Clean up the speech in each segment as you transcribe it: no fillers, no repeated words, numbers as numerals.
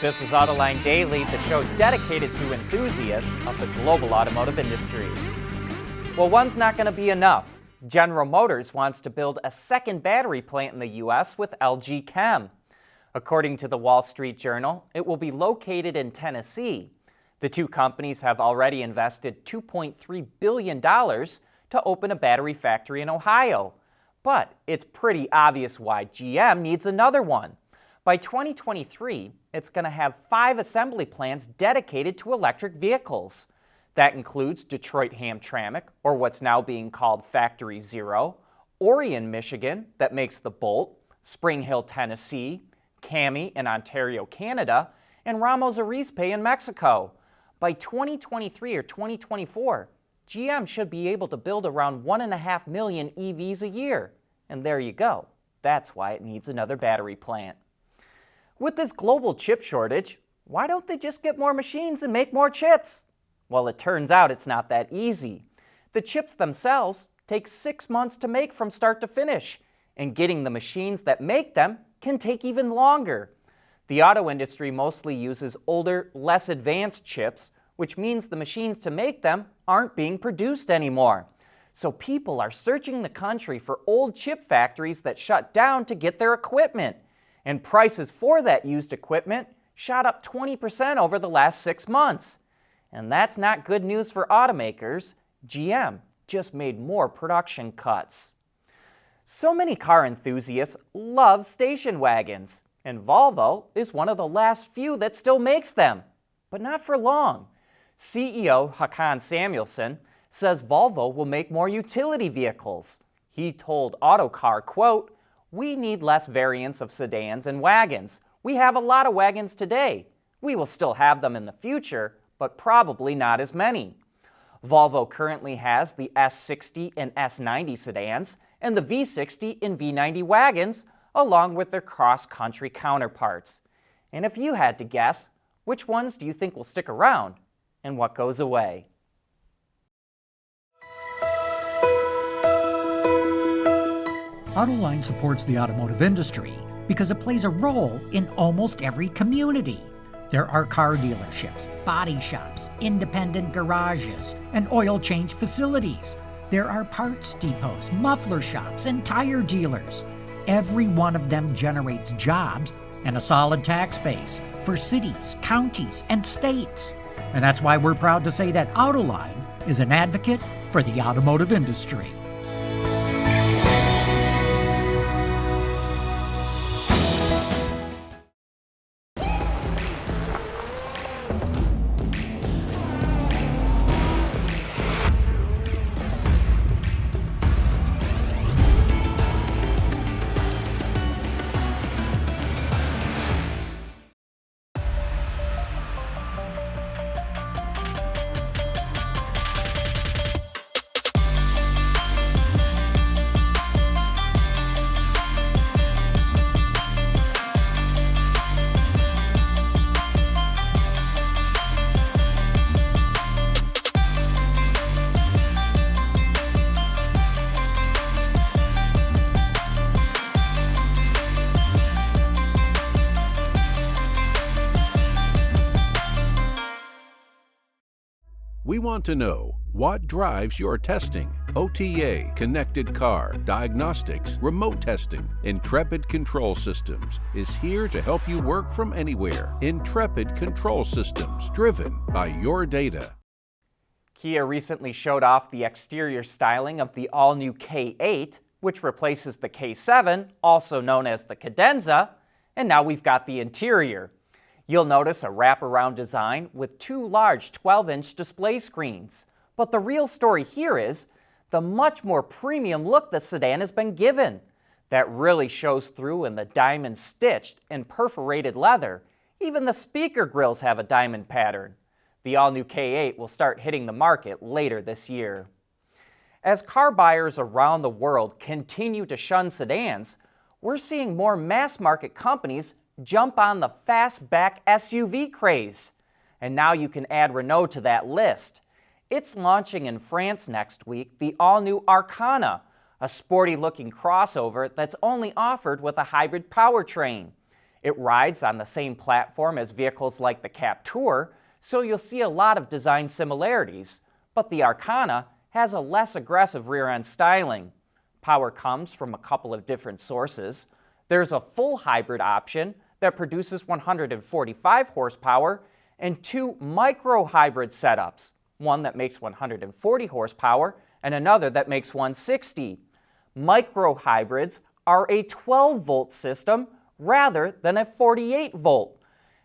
This is Autoline Daily, the show dedicated to enthusiasts of the global automotive industry. Well, one's not going to be enough. General Motors wants to build a second battery plant in the U.S. with LG Chem. According to the Wall Street Journal, it will be located in Tennessee. The two companies have already invested $2.3 billion to open a battery factory in Ohio. But it's pretty obvious why GM needs another one. By 2023, it's going to have 5 assembly plants dedicated to electric vehicles. That includes Detroit-Hamtramck, or what's now being called Factory Zero, Orion, Michigan, that makes the Bolt, Spring Hill, Tennessee, Cami in Ontario, Canada, and Ramos Arizpe in Mexico. By 2023 or 2024, GM should be able to build around 1.5 million EVs a year. And there you go. That's why it needs another battery plant. With this global chip shortage, why don't they just get more machines and make more chips? Well, it turns out it's not that easy. The chips themselves take 6 months to make from start to finish, and getting the machines that make them can take even longer. The auto industry mostly uses older, less advanced chips, which means the machines to make them aren't being produced anymore. So people are searching the country for old chip factories that shut down to get their equipment. And prices for that used equipment shot up 20% over the last 6 months. And that's not good news for automakers. GM just made more production cuts. So many car enthusiasts love station wagons, and Volvo is one of the last few that still makes them. But not for long. CEO Håkan Samuelsson says Volvo will make more utility vehicles. He told Autocar, quote, "We need less variants of sedans and wagons. We have a lot of wagons today. We will still have them in the future, but probably not as many." Volvo currently has the S60 and S90 sedans and the V60 and V90 wagons, along with their cross-country counterparts. And if you had to guess, which ones do you think will stick around and what goes away? Autoline supports the automotive industry because it plays a role in almost every community. There are car dealerships, body shops, independent garages, and oil change facilities. There are parts depots, muffler shops, and tire dealers. Every one of them generates jobs and a solid tax base for cities, counties, and states. And that's why we're proud to say that Autoline is an advocate for the automotive industry. We want to know what drives your testing. OTA, connected car, diagnostics, remote testing. Intrepid Control Systems is here to help you work from anywhere. Intrepid Control Systems, driven by your data. Kia recently showed off the exterior styling of the all-new K8, which replaces the K7, also known as the Cadenza, and now we've got the interior. You'll notice a wraparound design with 2 large 12-inch display screens. But the real story here is the much more premium look the sedan has been given. That really shows through in the diamond-stitched and perforated leather. Even the speaker grills have a diamond pattern. The all-new K8 will start hitting the market later this year. As car buyers around the world continue to shun sedans, we're seeing more mass-market companies jump on the Fastback SUV craze. And now you can add Renault to that list. It's launching in France next week, the all-new Arcana, a sporty-looking crossover that's only offered with a hybrid powertrain. It rides on the same platform as vehicles like the Captur, so you'll see a lot of design similarities, but the Arcana has a less aggressive rear-end styling. Power comes from a couple of different sources. There's a full hybrid option that produces 145 horsepower and two micro-hybrid setups, one that makes 140 horsepower and another that makes 160. Micro-hybrids are a 12-volt system rather than a 48-volt.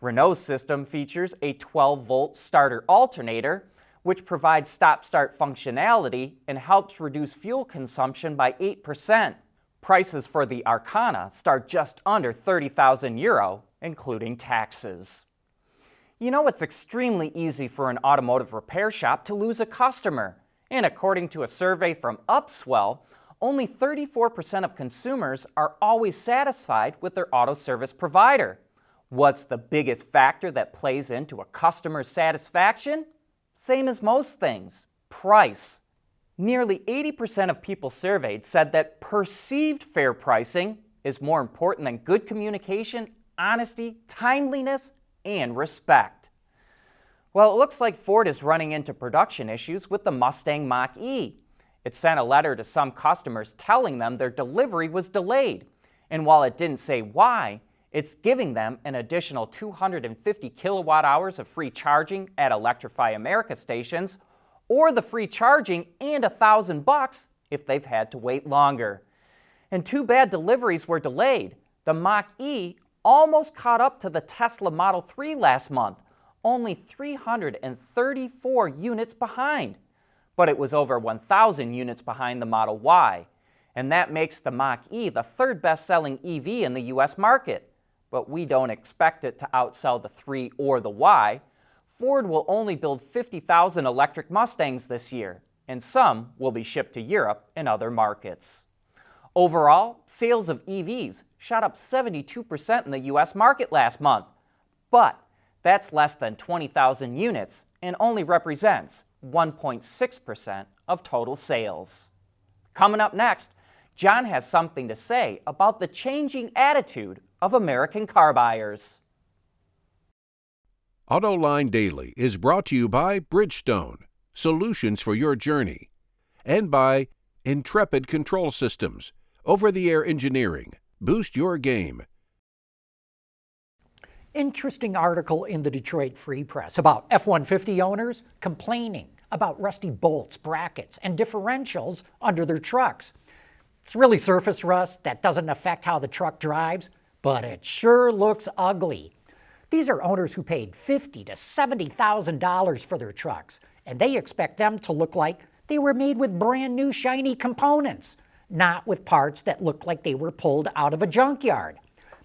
Renault's system features a 12-volt starter alternator, which provides stop-start functionality and helps reduce fuel consumption by 8%. Prices for the Arcana start just under €30,000, including taxes. You know, it's extremely easy for an automotive repair shop to lose a customer, and according to a survey from Upswell, only 34% of consumers are always satisfied with their auto service provider. What's the biggest factor that plays into a customer's satisfaction? Same as most things, price. Nearly 80% of people surveyed said that perceived fair pricing is more important than good communication, honesty, timeliness, and respect. Well, it looks like Ford is running into production issues with the Mustang Mach-E. It sent a letter to some customers telling them their delivery was delayed, and while it didn't say why, it's giving them an additional 250 kilowatt hours of free charging at Electrify America stations, or the free charging and $1,000 if they've had to wait longer. And too bad deliveries were delayed. The Mach-E almost caught up to the Tesla Model 3 last month, only 334 units behind. But it was over 1,000 units behind the Model Y, and that makes the Mach-E the third best-selling EV in the US market. But we don't expect it to outsell the 3 or the Y. Ford will only build 50,000 electric Mustangs this year, and some will be shipped to Europe and other markets. Overall, sales of EVs shot up 72% in the US market last month, but that's less than 20,000 units and only represents 1.6% of total sales. Coming up next, John has something to say about the changing attitude of American car buyers. Autoline Daily is brought to you by Bridgestone, solutions for your journey, and by Intrepid Control Systems, over-the-air engineering. Boost your game. Interesting article in the Detroit Free Press about F-150 owners complaining about rusty bolts, brackets, and differentials under their trucks. It's really surface rust that doesn't affect how the truck drives, but it sure looks ugly. These are owners who paid $50,000 to $70,000 for their trucks, and they expect them to look like they were made with brand new shiny components, not with parts that look like they were pulled out of a junkyard.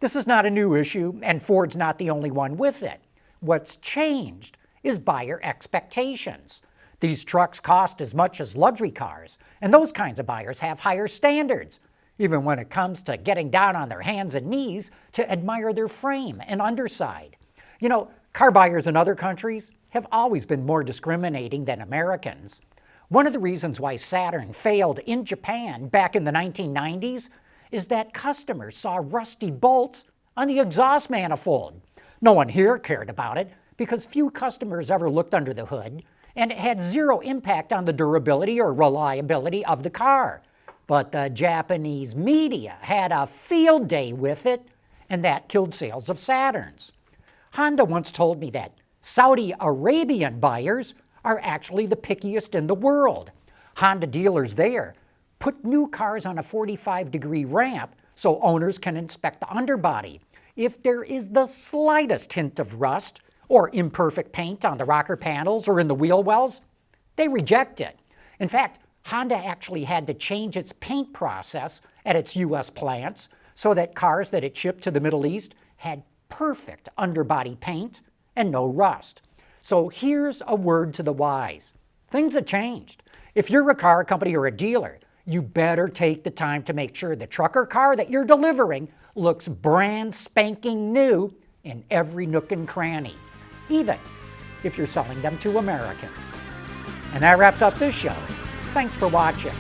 This is not a new issue, and Ford's not the only one with it. What's changed is buyer expectations. These trucks cost as much as luxury cars, and those kinds of buyers have higher standards, even when it comes to getting down on their hands and knees to admire their frame and underside. You know, car buyers in other countries have always been more discriminating than Americans. One of the reasons why Saturn failed in Japan back in the 1990s is that customers saw rusty bolts on the exhaust manifold. No one here cared about it because few customers ever looked under the hood, and it had zero impact on the durability or reliability of the car. But the Japanese media had a field day with it, and that killed sales of Saturns. Honda once told me that Saudi Arabian buyers are actually the pickiest in the world. Honda dealers there put new cars on a 45-degree ramp so owners can inspect the underbody. If there is the slightest hint of rust or imperfect paint on the rocker panels or in the wheel wells, they reject it. In fact, Honda actually had to change its paint process at its U.S. plants so that cars that it shipped to the Middle East had perfect underbody paint and no rust. So here's a word to the wise. Things have changed. If you're a car company or a dealer, you better take the time to make sure the truck or car that you're delivering looks brand spanking new in every nook and cranny, even if you're selling them to Americans. And that wraps up this show. Thanks for watching.